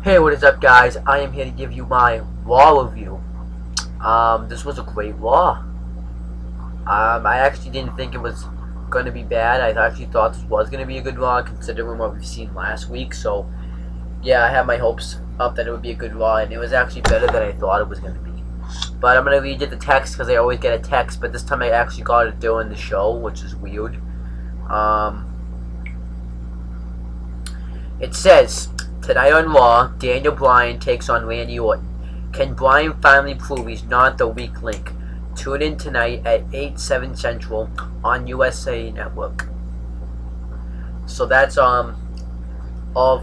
Hey, what is up, guys? I am here to give you my RAW review. This was a great RAW. I actually didn't think it was going to be bad. I actually thought this was going to be a good RAW, considering what we've seen last week. So, yeah, I had my hopes up that it would be a good RAW, and it was actually better than I thought it was going to be. But I'm going to read you the text, because I always get a text, but this time I actually got it during the show, which is weird. It says, tonight on Raw, Daniel Bryan takes on Randy Orton. Can Bryan finally prove he's not the weak link? Tune in tonight at 8/7 Central on USA Network. So that's all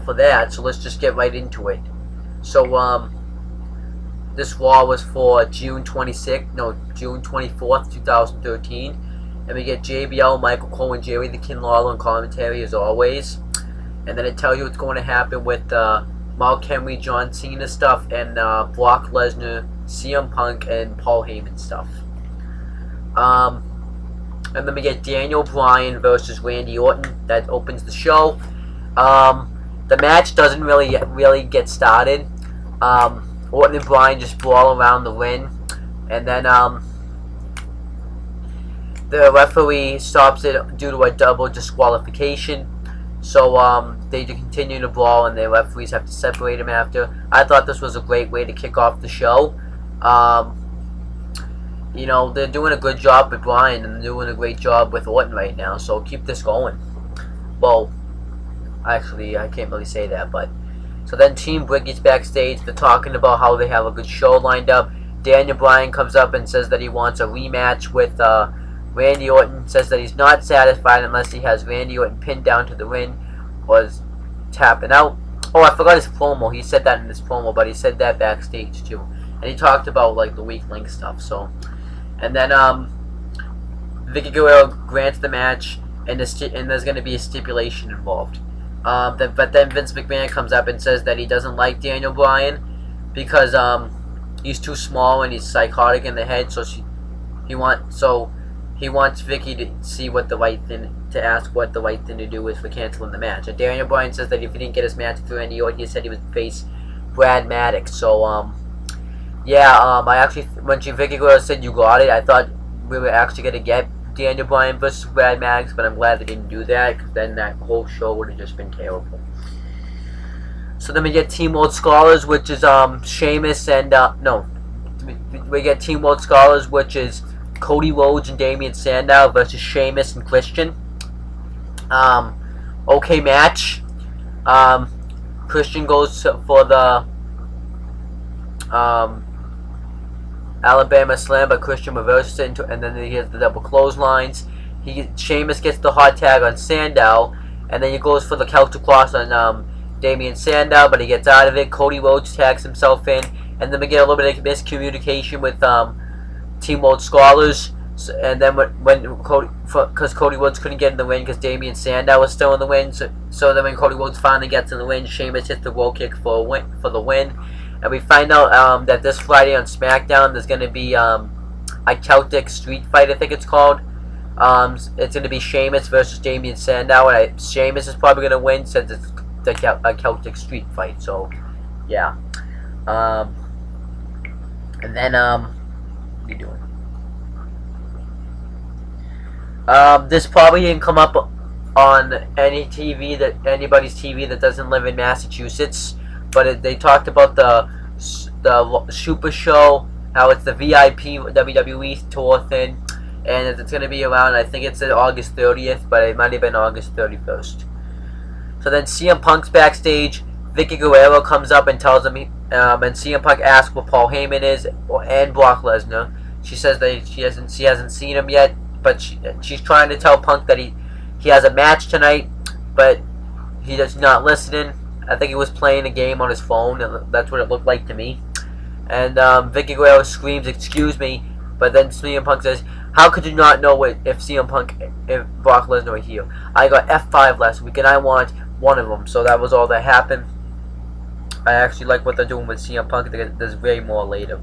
for that. So let's just get right into it. So this Raw was for June 24th, 2013, and we get JBL, Michael Cole, and Jerry the King Lawler in commentary as always. And then it tells you what's going to happen with Mark Henry, John Cena stuff, and Brock Lesnar, CM Punk, and Paul Heyman stuff. And then we get Daniel Bryan versus Randy Orton. That opens the show. The match doesn't really get started. Orton and Bryan just brawl around the ring, and then the referee stops it due to a double disqualification. So they continue to brawl, and the referees have to separate them after. I thought this was a great way to kick off the show. You know, they're doing a good job with Bryan, and they're doing a great job with Orton right now. So keep this going. Well, actually, I can't really say that, but so then Team Brick gets backstage. They're talking about how they have a good show lined up. Daniel Bryan comes up and says that he wants a rematch with Randy Orton. Says that he's not satisfied unless he has Randy Orton pinned down to the ring or tapping out. Oh, I forgot his promo. He said that in his promo, but he said that backstage too. And he talked about like the weak link stuff. So, and then Vicky Guerrero grants the match, and there's going to be a stipulation involved. But then Vince McMahon comes up and says that he doesn't like Daniel Bryan because he's too small and he's psychotic in the head. So he wants Vicky to see what the right thing to ask what the right thing to do is for canceling the match. And Daniel Bryan says that if he didn't get his match with Randy Orton, he said he would face Brad Maddox. So I actually, when Vicky Guerrero said you got it, I thought we were actually gonna get Daniel Bryan versus Brad Maddox, but I'm glad they didn't do that, because then that whole show would have just been terrible. So then we get Team World Scholars, which is Sheamus and we get Team World Scholars, which is Cody Rhodes and Damian Sandow versus Sheamus and Christian. Okay match. Christian goes for the Alabama Slam, but Christian reverses it and then he has the double clotheslines. Sheamus gets the hot tag on Sandow, and then he goes for the Celtic Cross on Damian Sandow, but he gets out of it. Cody Rhodes tags himself in, and then we get a little bit of miscommunication with Team World Scholars, and then because Cody Rhodes couldn't get in the win because Damian Sandow was still in the win, so then when Cody Rhodes finally gets in the win, Sheamus hits the roll kick for the win, and we find out that this Friday on SmackDown there's going to be a Celtic Street Fight, I think it's called. It's going to be Sheamus versus Damian Sandow, and Sheamus is probably going to win since it's a Celtic Street Fight. So yeah, and then what are you doing? This probably didn't come up on anybody's TV that doesn't live in Massachusetts, but they talked about the Super Show, how it's the VIP WWE tour thing, and it's going to be around, I think it said August 30th, but it might have been August 31st. So then CM Punk's backstage. Vicky Guerrero comes up and tells him, and CM Punk asks what Paul Heyman is and Brock Lesnar. She says that she hasn't seen him yet, but she's trying to tell Punk that he has a match tonight, but he does not listening. I think he was playing a game on his phone, and that's what it looked like to me. And Vicky Guerrero screams, "Excuse me!" But then CM Punk says, "How could you not know if Brock Lesnar were here? I got F5 last week, and I want one of them." So that was all that happened. I actually like what they're doing with CM Punk. There's way more later.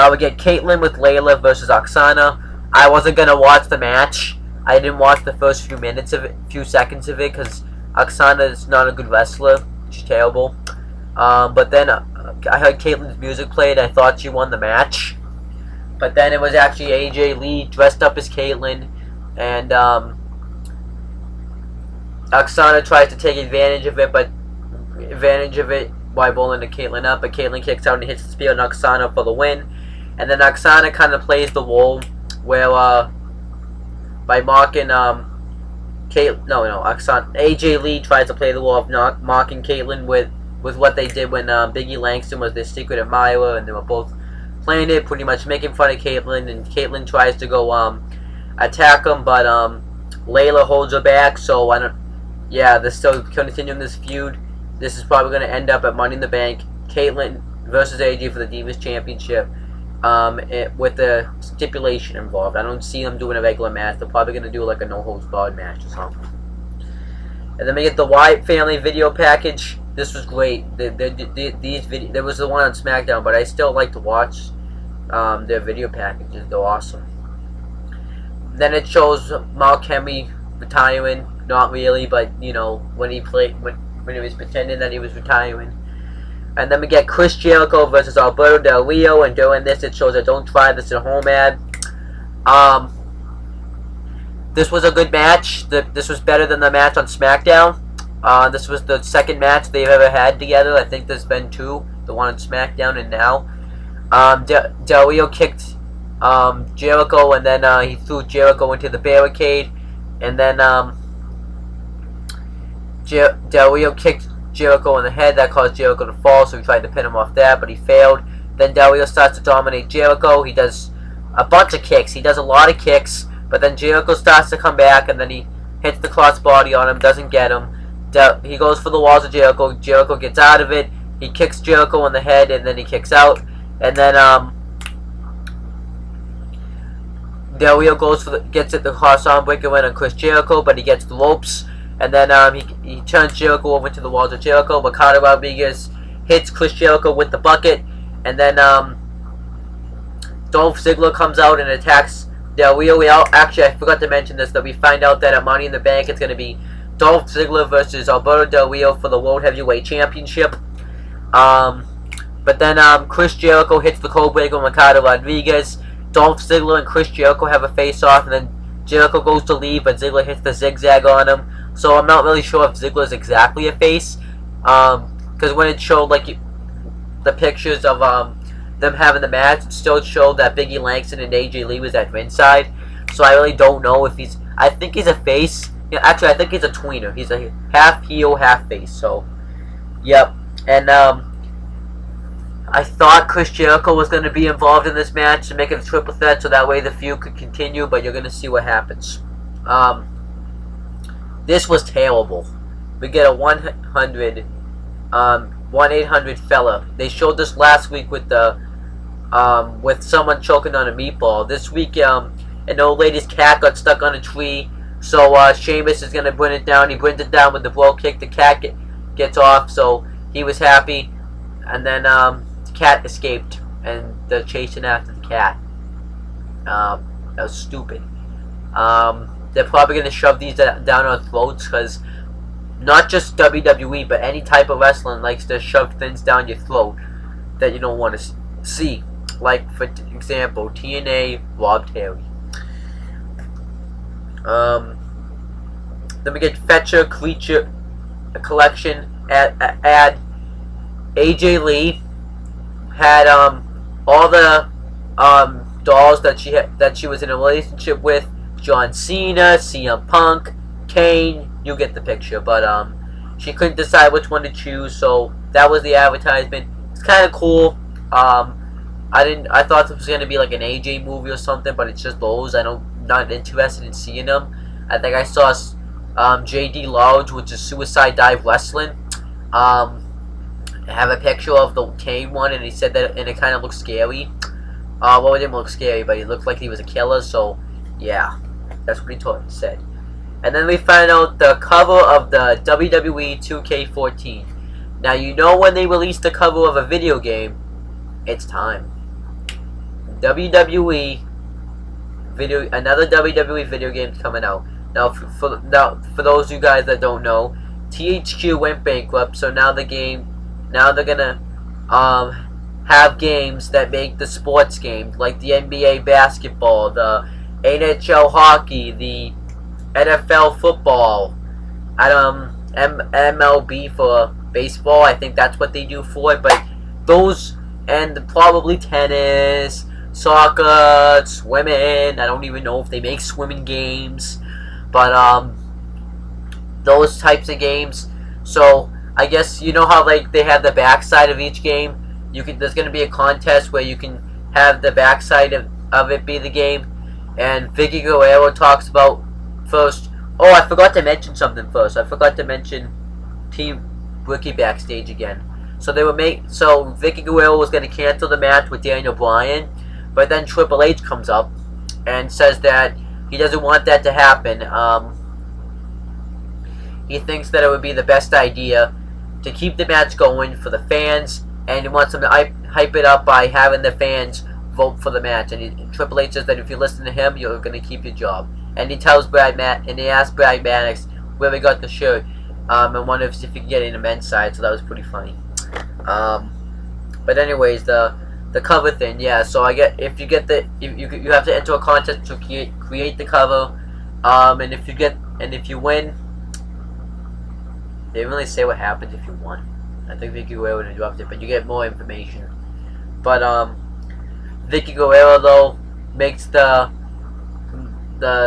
We get Caitlyn with Layla versus Oksana. I wasn't gonna watch the match. I didn't watch the first few seconds of it, because Oksana is not a good wrestler. She's terrible. But then I heard Caitlyn's music played. I thought she won the match. But then it was actually AJ Lee dressed up as Caitlyn. And Oksana tries to take advantage of it by bowling to Caitlyn up. But Caitlyn kicks out and hits the spear on Oksana for the win. And then Oksana kind of plays the role where by mocking AJ Lee tries to play the role of mocking Caitlyn with what they did when Biggie Langston was their secret admirer, and they were both playing it, pretty much making fun of Caitlyn, and Caitlyn tries to go attack him, but Layla holds her back, so they're still continuing this feud. This is probably going to end up at Money in the Bank, Caitlyn versus AJ for the Divas Championship, with the stipulation involved. I don't see them doing a regular match. They're probably going to do like a no-holds-barred match or something. And then we get the Wyatt family video package. This was great. There was the one on SmackDown, but I still like to watch their video packages. They're awesome. Then it shows Mark Henry retiring. Not really, but you know, when he was pretending that he was retiring. And then we get Chris Jericho versus Alberto Del Rio, and during this it shows a "Don't try this at home" ad. This was a good match. This was better than the match on SmackDown. This was the second match they've ever had together. I think there's been two. The one on SmackDown and now. Del Rio kicked Jericho, and then he threw Jericho into the barricade. And then Del Rio kicked Jericho in the head. That caused Jericho to fall, so he tried to pin him off that, but he failed. Then Del Rio starts to dominate Jericho. He does a bunch of kicks. He does a lot of kicks, but then Jericho starts to come back, and then he hits the crossbody on him, doesn't get him. He goes for the walls of Jericho. Jericho gets out of it. He kicks Jericho in the head, and then he kicks out. And then Del Rio gets it the cross-arm breaker win on Chris Jericho, but he gets the ropes. And then he turns Jericho over to the walls of Jericho. Ricardo Rodriguez hits Chris Jericho with the bucket. And then Dolph Ziggler comes out and attacks Del Rio. Actually, I forgot to mention this, that we find out that at Money in the Bank it's going to be Dolph Ziggler versus Alberto Del Rio for the World Heavyweight Championship. But then Chris Jericho hits the code breaker on Ricardo Rodriguez. Dolph Ziggler and Chris Jericho have a face-off, and then Jericho goes to leave, but Ziggler hits the zigzag on him. So I'm not really sure if Ziggler is exactly a face, because when it showed like the pictures of them having the match, it still showed that Biggie Langston and AJ Lee was at ringside. So I really don't know if he's. I think he's a face. Yeah, actually, I think he's a tweener. He's a half heel, half face. So, yep. And I thought Chris Jericho was going to be involved in this match to make it a triple threat, so that way the feud could continue. But you're going to see what happens. This was terrible. We get a 1-800 fella. They showed this last week with the with someone choking on a meatball. This week, an old lady's cat got stuck on a tree. So Sheamus is gonna bring it down. He brings it down with the blow kick. The cat gets off, so he was happy. And then the cat escaped, and they're chasing after the cat. That was stupid. They're probably gonna shove these down our throats, because not just WWE, but any type of wrestling likes to shove things down your throat that you don't want to see. Like, for example, TNA Rob Terry. Then we get Fetcher Creature Collection ad. AJ Lee had all the dolls that she was in a relationship with. John Cena, CM Punk, Kane, you get the picture. But she couldn't decide which one to choose, so that was the advertisement. It's kind of cool. I thought this was gonna be like an AJ movie or something, but it's just those. Not interested in seeing them. I think I saw JD Lodge, which is Suicide Dive Wrestling. Have a picture of the Kane one, and he said that, and it kind of looked scary. Well, it didn't look scary, but he looked like he was a killer. So, yeah, that's what he said. And then we find out the cover of the WWE 2K14. Now, you know when they release the cover of a video game, it's time. Another WWE video game coming out. Now, for those of you guys that don't know, THQ went bankrupt, so now they're gonna have games that make the sports games, like the NBA basketball, the NHL hockey, the NFL football, MLB for baseball. I think that's what they do for it. But those, and probably tennis, soccer, swimming. I don't even know if they make swimming games, but those types of games. So I guess you know how like they have the backside of each game. There's gonna be a contest where you can have the backside of it be the game. And Vicky Guerrero talks about first. Oh, I forgot to mention something first. I forgot to mention Team Rookie backstage again. So so Vicky Guerrero was gonna cancel the match with Daniel Bryan, but then Triple H comes up and says that he doesn't want that to happen. He thinks that it would be the best idea to keep the match going for the fans, and he wants them to hype it up by having the fans vote for the match. And Triple H says that if you listen to him, you're going to keep your job. And he tells he asks Brad Maddox where we got the shirt, and wonders if he can get it in the men's side. So that was pretty funny. But anyways, the cover thing, yeah. So you have to enter a contest to create the cover, and if you win. They didn't really say what happens if you won. I think Vicky Guerrero interrupted, but you get more information. But Vicky Guerrero though makes the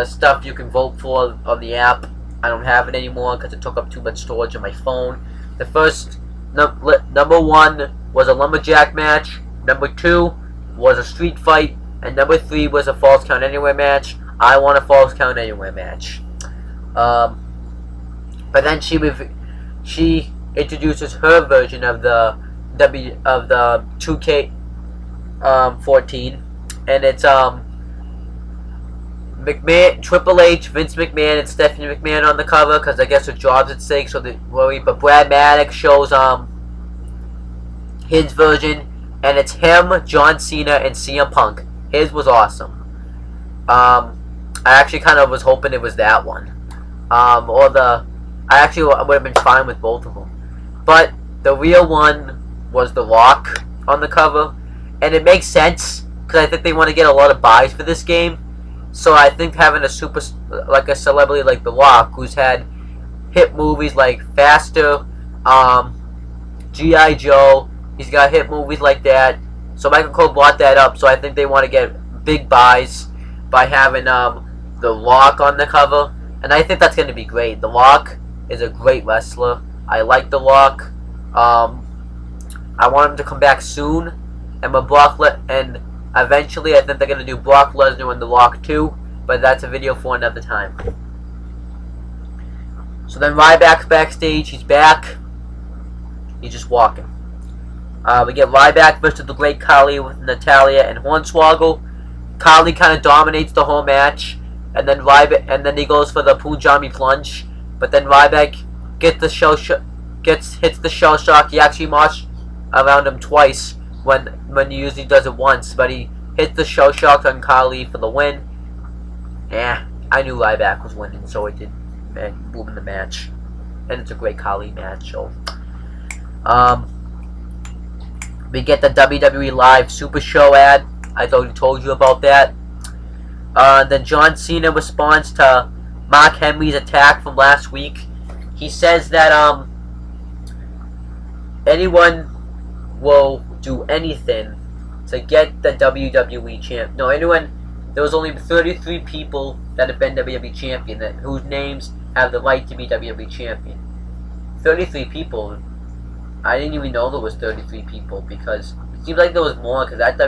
stuff you can vote for on the app. I don't have it anymore because it took up too much storage on my phone. The first number 1 was a lumberjack match. Number 2 was a street fight, and number 3 was a false count anywhere match. I want a false count anywhere match. But then she introduces her version of the 2K 14, and it's McMahon, Triple H, Vince McMahon, and Stephanie McMahon on the cover because I guess her job's at stake, so they worry. But Brad Maddox shows his version, and it's him, John Cena, and CM Punk. His was awesome. I actually kind of was hoping it was that one, I actually would have been fine with both of them. But the real one was The Rock on the cover. And it makes sense, because I think they want to get a lot of buys for this game. So I think having a celebrity like The Rock, who's had hit movies like Faster, G.I. Joe, he's got hit movies like that. So Michael Cole brought that up, so I think they want to get big buys by having The Rock on the cover. And I think that's going to be great. The Rock is a great wrestler. I like The Rock. I want him to come back soon. And and eventually I think they're going to do Brock Lesnar and The Rock too. But that's a video for another time. So then Ryback's backstage. He's back. He's just walking. We get Ryback versus the Great Khali with Natalya and Hornswoggle. Khali kind of dominates the whole match. And then he goes for the Punjabi plunge, but then Ryback hits the shell shock. He actually marched around him twice when he usually does it once, but he hits the shell shock on Khali for the win. Yeah, I knew Ryback was winning, so it did move in the match, and it's a great Khali match. So, we get the WWE Live Super Show ad. I already told you about that. Then John Cena responds to Mark Henry's attack from last week. He says that anyone will do anything to get the WWE champ. No, there was only 33 people that have been WWE champion whose names have the right to be WWE champion. 33 people. I didn't even know there was 33 people because it seems like there was more because that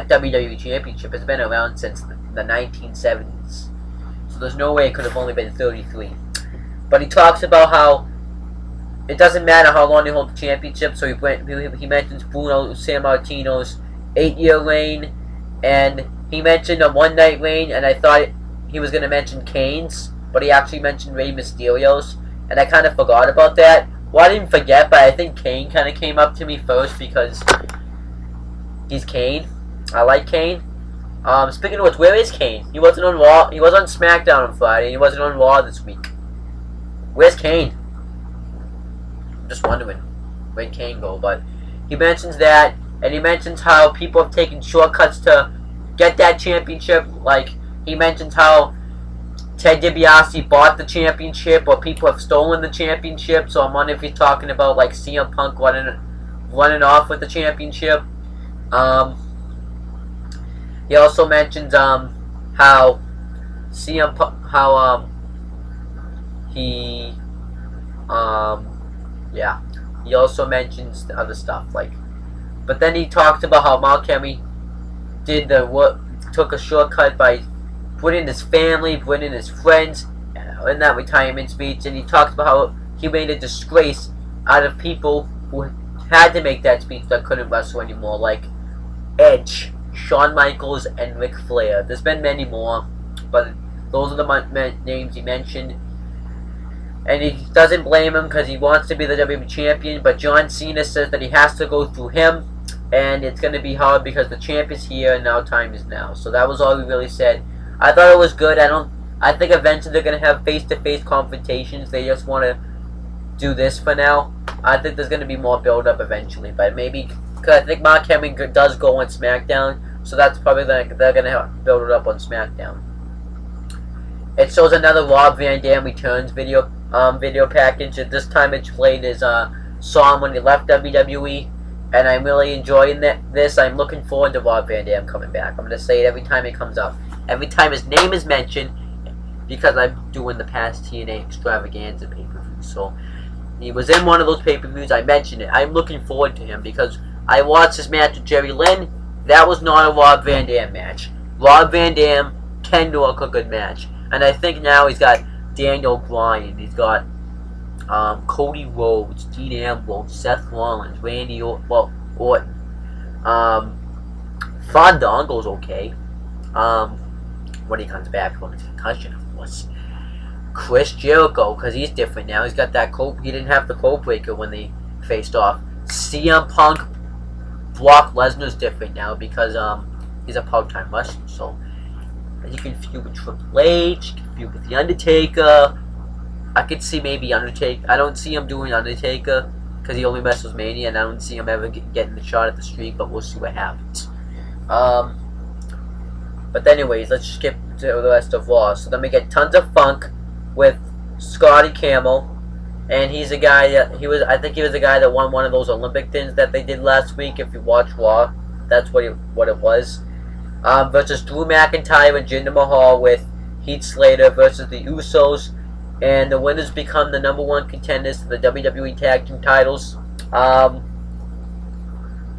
WWE championship has been around since the 1970s. So there's no way it could have only been 33. But he talks about how it doesn't matter how long you hold the championship. So he mentions Bruno Sammartino's 8-year reign, and he mentioned a one-night reign, and I thought he was going to mention Kane's, but he actually mentioned Rey Mysterio's, and I kind of forgot about that. Well, I didn't forget, but I think Kane kind of came up to me first because he's Kane. I like Kane. Speaking of which, where is Kane? He wasn't on Raw. He was on SmackDown on Friday. He wasn't on Raw this week. Where's Kane? just wondering where Kane go, but he mentions that, and he mentions how people have taken shortcuts to get that championship. Like, he mentions how Ted DiBiase bought the championship, or people have stolen the championship. So I'm wondering if he's talking about like CM Punk running off with the championship. He also mentions how CM Punk, how he yeah, he also mentions the other stuff like, but then he talks about how Mark Henry took a shortcut by putting his family, putting his friends in that retirement speech, and he talks about how he made a disgrace out of people who had to make that speech that couldn't wrestle anymore, like Edge, Shawn Michaels, and Ric Flair. There's been many more, but those are the names he mentioned. And he doesn't blame him because he wants to be the WWE champion, but John Cena says that he has to go through him, and it's going to be hard because the champ is here and now time is now. So that was all he really said. I thought it was good. I think eventually they're going to have face-to-face confrontations. They just want to do this for now. I think there's going to be more build-up eventually, but maybe, because I think Mark Henry does go on SmackDown, so that's probably they're going to build it up on SmackDown. It shows another Rob Van Dam returns video package. And this time it's played as saw him when he left WWE, and I'm really enjoying this. I'm looking forward to Rob Van Dam coming back. I'm going to say it every time it comes up. Every time his name is mentioned, because I'm doing the past TNA Extravaganza pay-per-views. So he was in one of those pay-per-views. I mentioned it. I'm looking forward to him because I watched his match with Jerry Lynn. That was not a Rob Van Dam match. Rob Van Dam can do a good match. And I think now he's got Daniel Bryan. He's got Cody Rhodes, Dean Ambrose, Seth Rollins, Randy Orton. Fandango's okay. When he comes back from his concussion, of course. Chris Jericho, because he's different now. He's got that coat. He didn't have the code breaker when they faced off. CM Punk, Brock Lesnar's different now because he's a part-time wrestler. So he can feud with Triple H, he can feud with The Undertaker. I could see maybe Undertaker. I don't see him doing Undertaker because he only wrestles Mania, and I don't see him ever getting the shot at the streak, but we'll see what happens. But anyways, let's skip to the rest of Raw. So then we get Tons of Funk with Scotty Camel, and he's a guy that I think he was the guy that won one of those Olympic things that they did last week. If you watch Raw, that's what it was. Versus Drew McIntyre and Jinder Mahal with Heath Slater versus the Usos, and the winners become the #1 contenders to the WWE Tag Team titles.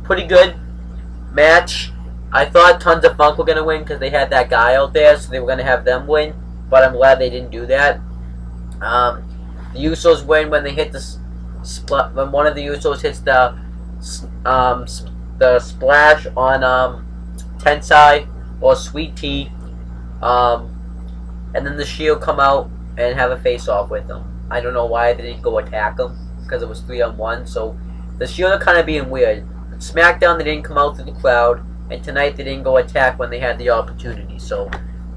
Pretty good match. I thought Tons of Funk were going to win because they had that guy out there, so they were going to have them win, but I'm glad they didn't do that. The Usos win when they hit when one of the Usos hits the splash on Tensai or Sweet Tea, and then the Shield come out and have a face-off with them. I don't know why they didn't go attack them, because it was 3-on-1, so the Shield are kind of being weird. SmackDown, they didn't come out through the crowd, and tonight they didn't go attack when they had the opportunity. So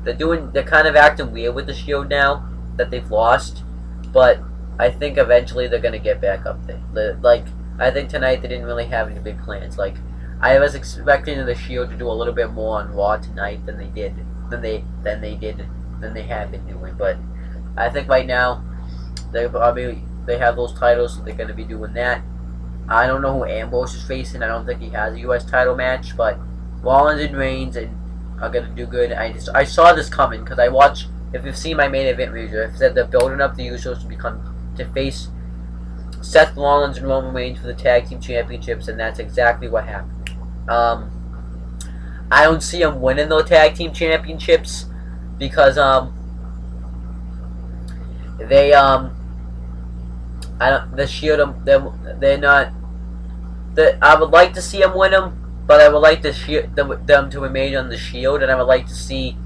they're kind of acting weird with the Shield now that they've lost, but I think eventually they're gonna get back up there. I think tonight they didn't really have any big plans. Like, I was expecting the Shield to do a little bit more on Raw tonight than they have been doing. But I think right now they have those titles, so they're gonna be doing that. I don't know who Ambrose is facing. I don't think he has a U.S. title match, but Rollins and Reigns are gonna do good. I saw this coming because I watched. If you've seen my main event review, I've said they're building up the Usos to face Seth Rollins and Roman Reigns for the tag team championships, and that's exactly what happened. I don't see them winning those tag team championships because the Shield, they're not. I would like to see them win them, but I would like them to remain on the Shield, and I would like to see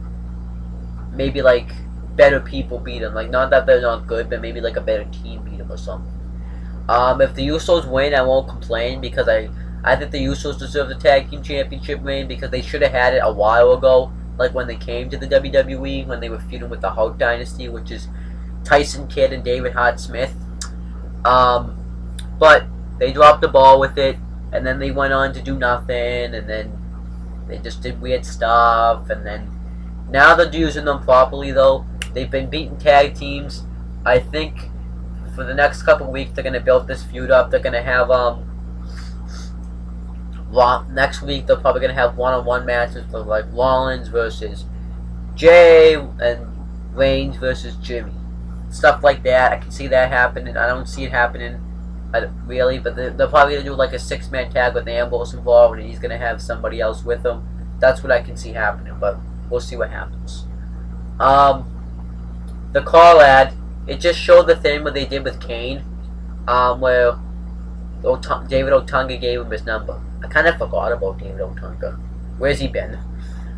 maybe like better people beat them. Like, not that they're not good, but maybe like a better team beat them or something. If the Usos win, I won't complain because I think the Usos deserve the tag team championship win because they should have had it a while ago, like when they came to the WWE, when they were feuding with the Hart Dynasty, which is Tyson Kidd and David Hart Smith. But they dropped the ball with it, and then they went on to do nothing, and then they just did weird stuff, and then now they're using them properly, though. They've been beating tag teams. I think for the next couple of weeks, they're going to build this feud up. They're going to have, next week, they're probably going to have one-on-one matches for, like, Rollins versus Jay, and Reigns versus Jimmy. Stuff like that. I can see that happening. I don't see it happening, really, but they're probably going to do, like, a 6-man tag with Ambrose involved, and he's going to have somebody else with him. That's what I can see happening, but we'll see what happens. The call ad, it just showed the thing what they did with Kane, where David Otunga gave him his number. I kind of forgot about David Otunga. Where's he been?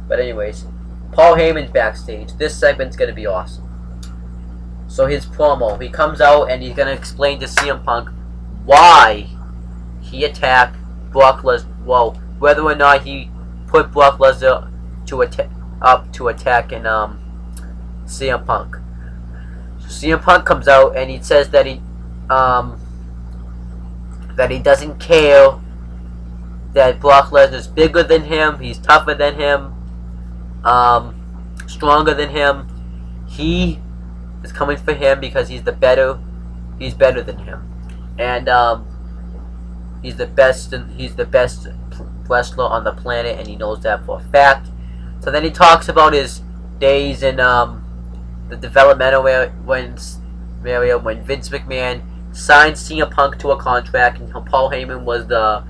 But anyways, Paul Heyman's backstage. This segment's going to be awesome. So his promo, he comes out and he's going to explain to CM Punk why he attacked Brock Lesnar. Well, whether or not he put Brock Lesnar up to attack in CM Punk. So CM Punk comes out and he says that he doesn't care that Brock Lesnar's bigger than him, he's tougher than him, stronger than him. He is coming for him because he's better than him, and he's the best wrestler on the planet, and he knows that for a fact. So then he talks about his days in the developmental area when Vince McMahon signed CM Punk to a contract, and Paul Heyman was the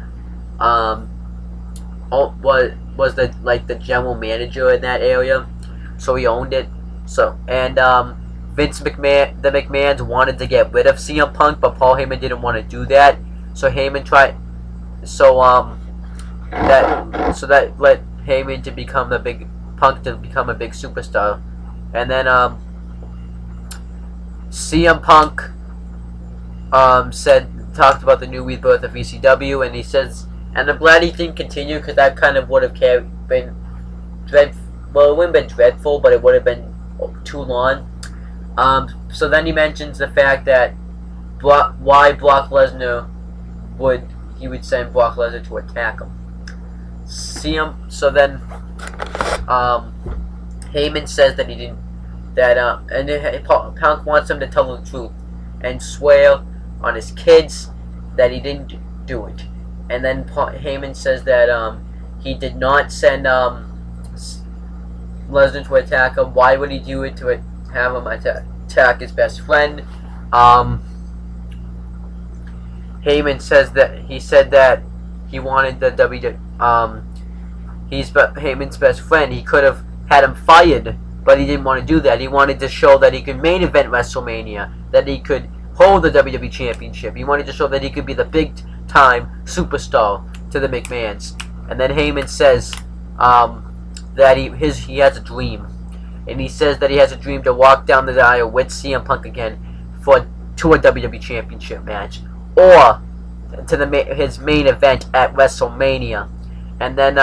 the general manager in that area, so he owned it. So and Vince McMahon, the McMahons wanted to get rid of CM Punk, but Paul Heyman didn't want to do that. So Heyman tried. So that led Heyman to become the big Punk to become a big superstar, and then CM Punk talked about the new rebirth of ECW, and he says, and I'm glad he didn't continue because that kind of would have been dreadful. Well, it wouldn't have been dreadful, but it would have been too long. So then he mentions the fact that why Brock Lesnar would send Brock Lesnar to attack him. So then Heyman says that he didn't. And Punk wants him to tell the truth and swear on his kids that he didn't do it. And then Heyman says that he did not send Lesnar to attack him. Why would he do it to have him attack his best friend? Heyman says that he said that he wanted the he's Heyman's best friend. He could have had him fired, but he didn't want to do that. He wanted to show that he could main event WrestleMania, that he could hold the WWE Championship. He wanted to show that he could be the big-time superstar to the McMahons. And then Heyman says that he has a dream, and he says that he has a dream to walk down the aisle with CM Punk again to a WWE Championship match, or to his main event at WrestleMania. And then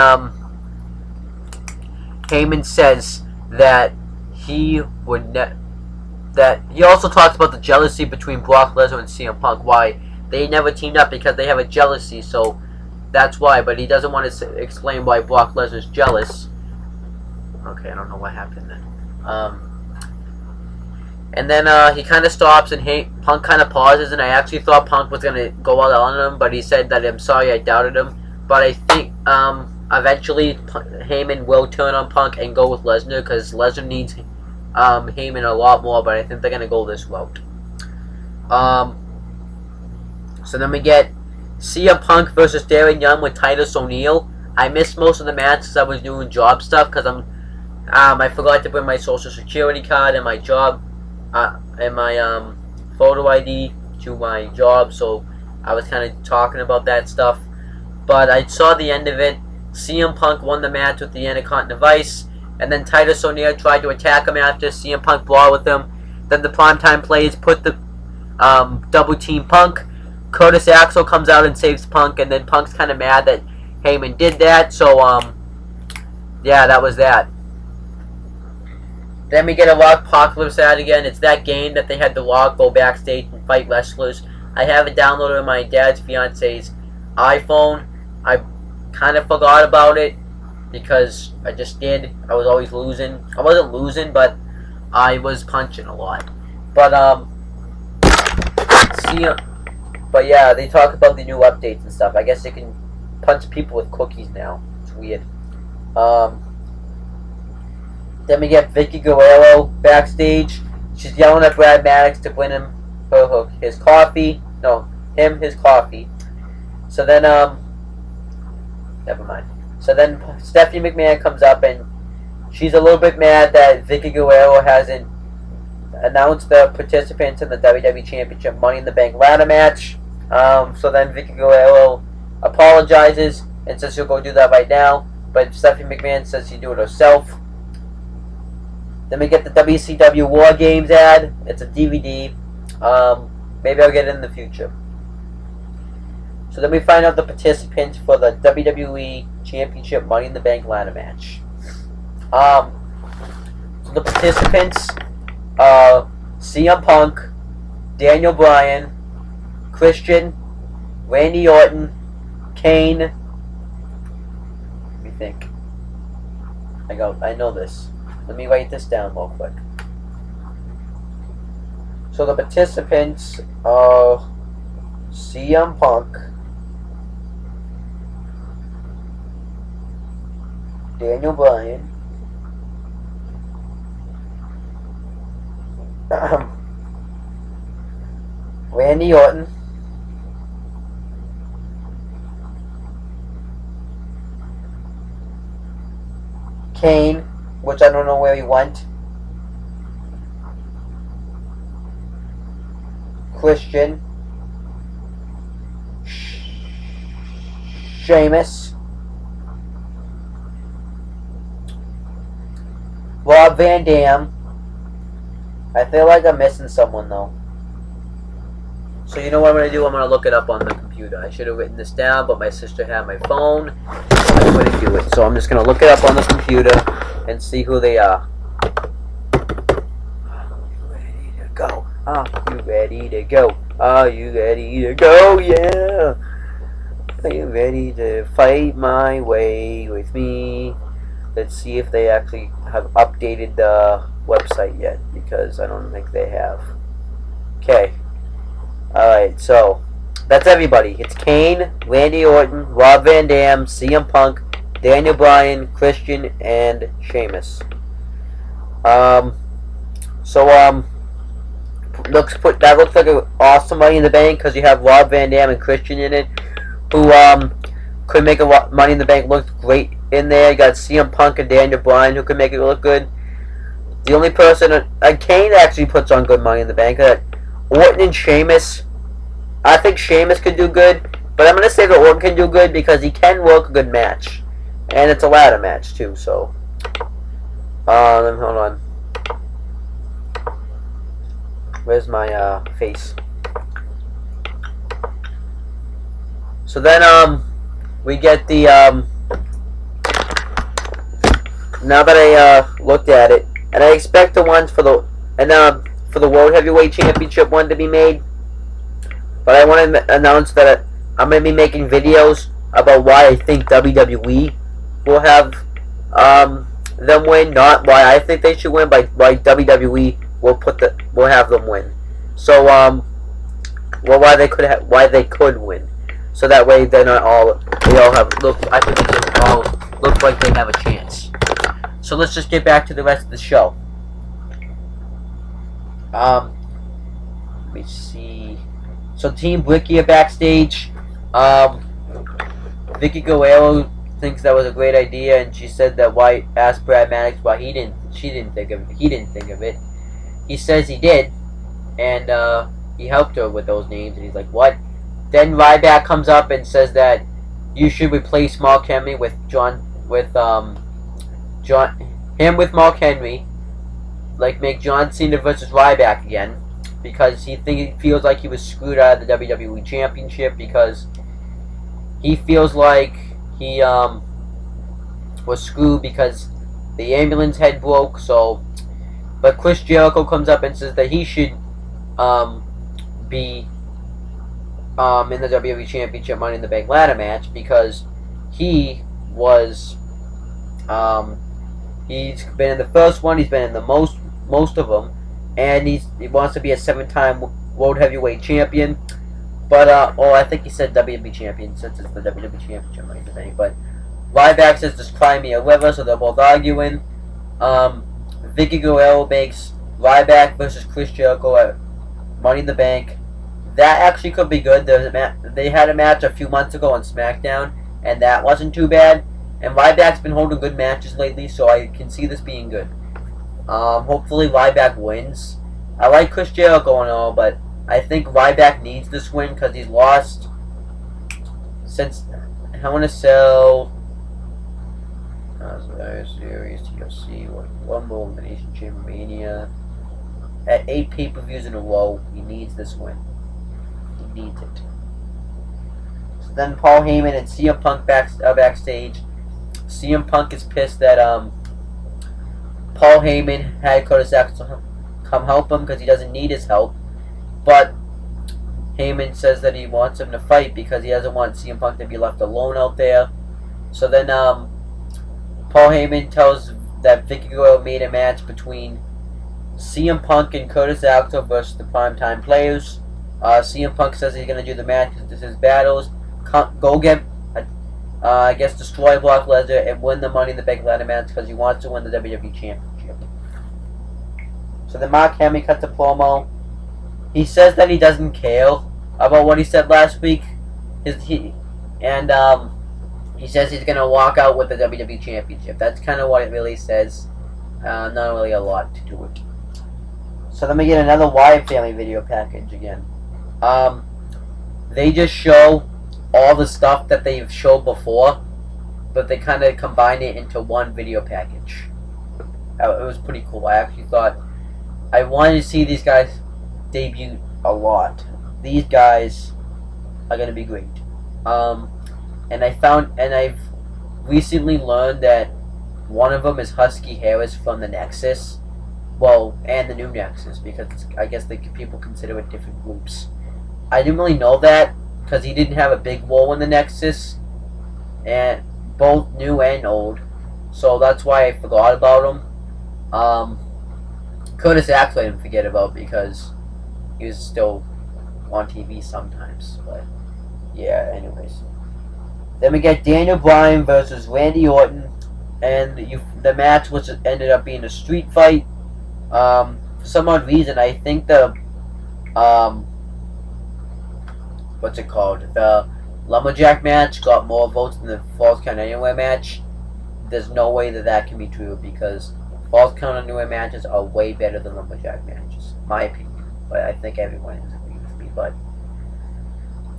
Heyman says that he also talks about the jealousy between Brock Lesnar and CM Punk, why they never teamed up, because they have a jealousy, so that's why. But he doesn't want to explain why Brock Lesnar's jealous. Okay, I don't know what happened then. And then he kind of stops, and Punk kind of pauses, and I actually thought Punk was going to go out on him, but he said that, I'm sorry, I doubted him. But I think eventually Heyman will turn on Punk and go with Lesnar, because Lesnar needs Heyman a lot more, but I think they're going to go this route. So then we get CM Punk versus Darren Young with Titus O'Neil. I missed most of the match because I was doing job stuff, because I forgot to bring my social security card and my job and my photo ID to my job, so I was kind of talking about that stuff. But I saw the end of it. CM Punk won the match with the Intercontinental device, and then Titus O'Neil tried to attack him after CM Punk brawled with him. Then the primetime players put the double team Punk. Curtis Axel comes out and saves Punk, and then Punk's kind of mad that Heyman did that. So yeah, that was that. Then we get a Rock Apocalypse ad again. It's that game that they had the Rock go backstage and fight wrestlers. I have it downloaded on my dad's fiance's iPhone. I kind of forgot about it because I just did. I was always losing. I wasn't losing, but I was punching a lot. But but yeah, they talk about the new updates and stuff. I guess they can punch people with cookies now. It's weird. Then we get Vicky Guerrero backstage. She's yelling at Brad Maddox to bring him his coffee. No, his coffee. So then, never mind. So then Stephanie McMahon comes up and she's a little bit mad that Vicky Guerrero hasn't announced the participants in the WWE Championship Money in the Bank ladder match. So then Vicky Guerrero apologizes and says she'll go do that right now. But Stephanie McMahon says she'll do it herself. Then we get the WCW War Games ad. It's a DVD. Maybe I'll get it in the future. So then we find out the participants for the WWE Championship Money in the Bank ladder match. So the participants are CM Punk, Daniel Bryan, Christian, Randy Orton, Kane. Let me think. I know this. Let me write this down real quick. So the participants are CM Punk, Daniel Bryan, Randy Orton, Kane, which I don't know where he went, Christian, Sheamus, Rob Van Dam. I feel like I'm missing someone though. So you know what I'm going to do? I'm going to look it up on the computer. I should have written this down, but my sister had my phone. I couldn't do it. So I'm just going to look it up on the computer and see who they are. Ready to go? Are you ready to go? Are you ready to go? Yeah! Are you ready to fight my way with me? Let's see if they actually have updated the website yet, because I don't think they have. Okay. Alright, so that's everybody. It's Kane, Randy Orton, Rob Van Dam, CM Punk, Daniel Bryan, Christian, and Sheamus. That looks like an awesome Money in the Bank because you have Rob Van Dam and Christian in it, who could make a Money in the Bank look great in there. You got CM Punk and Daniel Bryan who could make it look good. The only person, Kane actually puts on good Money in the Bank. Orton and Sheamus, I think Sheamus could do good, but I'm going to say that Orton can do good because he can work a good match. And it's a ladder match too, so. Hold on. Where's my face? So then we get the now that I looked at it, and I expect the ones for the World Heavyweight Championship one to be made. But I want to announce that I'm going to be making videos about why I think WWE will have them win, not why I think they should win, but why WWE will have them win. So why they could win. So that way they all have I think they all look like they have a chance. So let's just get back to the rest of the show. Let me see. So Team Bricky are backstage. Vicky Guerrero thinks that was a great idea, and she said that asked Brad Maddox why he didn't think of it. He says he did, and he helped her with those names, and he's like, what? Then Ryback comes up and says that you should replace Mark Henry with Mark Henry, like make John Cena versus Ryback again, because he feels like he was screwed out of the WWE Championship, because he feels like he was screwed because the ambulance head broke. So, but Chris Jericho comes up and says that he should be in the WWE Championship Money in the Bank ladder match, because he was he's been in the first one, he's been in the most of them, and he wants to be a 7-time World Heavyweight Champion. But I think he said WWE Champion since it's the WWE Championship Money in the Bank. But Ryback says just cry me a river, so they're both arguing. Vicky Guerrero makes Ryback versus Chris Jericho at Money in the Bank. That actually could be good. They had a match a few months ago on SmackDown, and that wasn't too bad. And Ryback's been holding good matches lately, so I can see this being good. Hopefully Ryback wins. I like Chris Jericho and all, but I think Ryback needs this win because he's lost since Hell in a Cell, Series, TLC, Rumble, Elimination Chamber, Mania. At 8 pay-per-views in a row, he needs this win. He needs it. So then Paul Heyman and CM Punk backstage. CM Punk is pissed that Paul Heyman had Curtis Axel come help him because he doesn't need his help. But Heyman says that he wants him to fight because he doesn't want CM Punk to be left alone out there. So then Paul Heyman tells that Vicky Guerrero made a match between CM Punk and Curtis Axel versus the Primetime Players. CM Punk says he's going to do the match because this is battles. Go get, destroy Brock Lesnar and win the Money in the Bank ladder match because he wants to win the WWE Championship. So then Mark Henry cuts a promo. He says that he doesn't care about what he said last week. He says he's going to walk out with the WWE Championship. That's kind of what it really says. Not really a lot to do it. So then we get another Wyatt family video package again. They just show all the stuff that they've showed before, but they kind of combine it into one video package. It was pretty cool. I actually thought I wanted to see these guys debut a lot. These guys are going to be great. And I've recently learned that one of them is Husky Harris from the Nexus. Well, and the new Nexus, because I guess people consider it different groups. I didn't really know that, because he didn't have a big role in the Nexus, and both new and old, so that's why I forgot about him. Curtis Axel I didn't forget about, because he was still on TV sometimes, but yeah, anyways. Then we get Daniel Bryan versus Randy Orton, and the match ended up being a street fight. For some odd reason, I think the what's it called? The Lumberjack match got more votes than the Falls Count Anywhere match. There's no way that can be true because Falls Count Anywhere matches are way better than Lumberjack matches, my opinion. But I think everyone is agreeing with me. But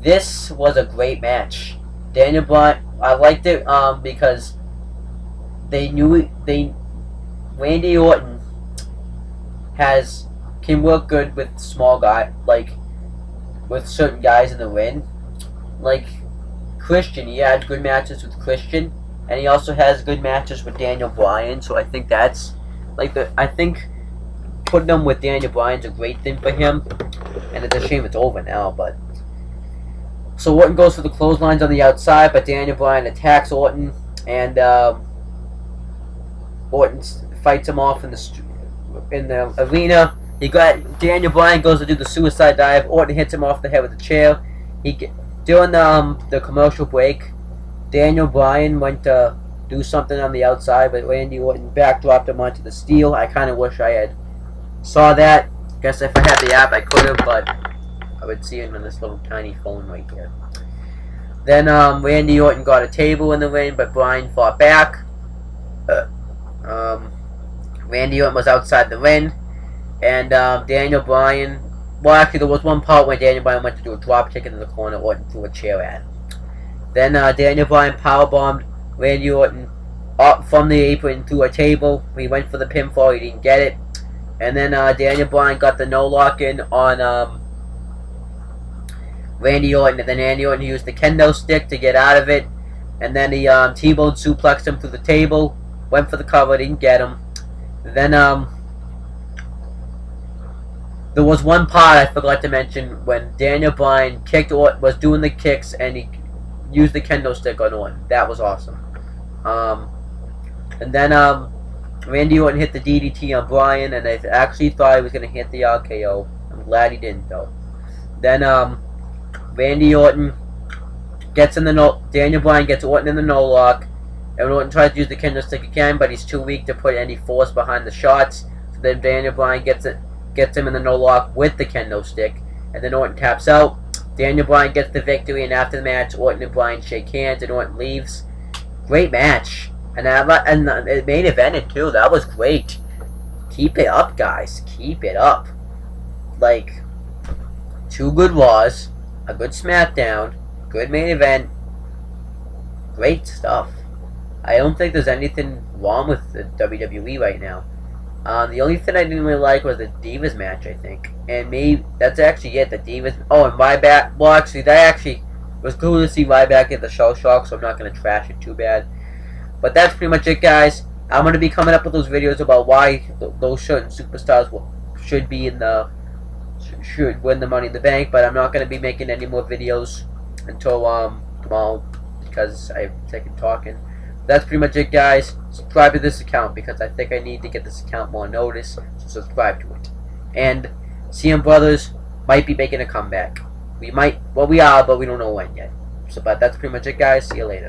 this was a great match. Daniel Bryan, I liked it because Randy Orton can work good with small guys, like with certain guys in the ring. Like Christian, he had good matches with Christian, and he also has good matches with Daniel Bryan. So I think that's I think putting him with Daniel Bryan's a great thing for him, and it's a shame it's over now. But so Orton goes for the clotheslines on the outside, but Daniel Bryan attacks Orton, and Orton fights him off in the arena. Daniel Bryan goes to do the suicide dive. Orton hits him off the head with a chair. During the commercial break, Daniel Bryan went to do something on the outside, but Randy Orton backdropped him onto the steel. I kind of wish I had saw that. Guess if I had the app, I could have, but I would see him on this little tiny phone right here. Then Randy Orton got a table in the ring, but Bryan fought back. Randy Orton was outside the ring, and Daniel Bryan. Well, actually, there was one part where Daniel Bryan went to do a drop kick into the corner. Orton threw a chair at him. Then Daniel Bryan powerbombed Randy Orton up from the apron through a table. He went for the pinfall. He didn't get it. And then Daniel Bryan got the no lock in on Randy Orton, and then Randy Orton used the kendo stick to get out of it. And then he T-bone suplexed him through the table. Went for the cover. Didn't get him. Then the There was one part I forgot to mention when Daniel Bryan was doing the kicks and he used the kendo stick on Orton. That was awesome. And then Randy Orton hit the DDT on Bryan, and I actually thought he was gonna hit the RKO. I'm glad he didn't though. Then Randy Orton gets in the Daniel Bryan gets Orton in the no lock, and Orton tries to use the kendo stick again, but he's too weak to put any force behind the shots. So then Daniel Bryan gets him in the no lock with the kendo stick, and then Orton taps out. Daniel Bryan gets the victory, and after the match, Orton and Bryan shake hands, and Orton leaves. Great match, and it main evented too. That was great. Keep it up, guys. Keep it up. Like, 2 good Raws, a good SmackDown, good main event. Great stuff. I don't think there's anything wrong with the WWE right now. The only thing I didn't really like was the Divas match, I think. And maybe that's actually it, the Divas. Oh, and Ryback. Well, actually, that actually was cool to see Ryback at the Shell Shock, so I'm not going to trash it too bad. But that's pretty much it, guys. I'm going to be coming up with those videos about why those certain superstars should win the Money in the Bank, but I'm not going to be making any more videos until tomorrow because I'm sick of talking. That's pretty much it, guys. Subscribe to this account because I think I need to get this account more notice, so subscribe to it. And CM Brothers might be making a comeback. We are, but we don't know when yet. But that's pretty much it, guys. See you later.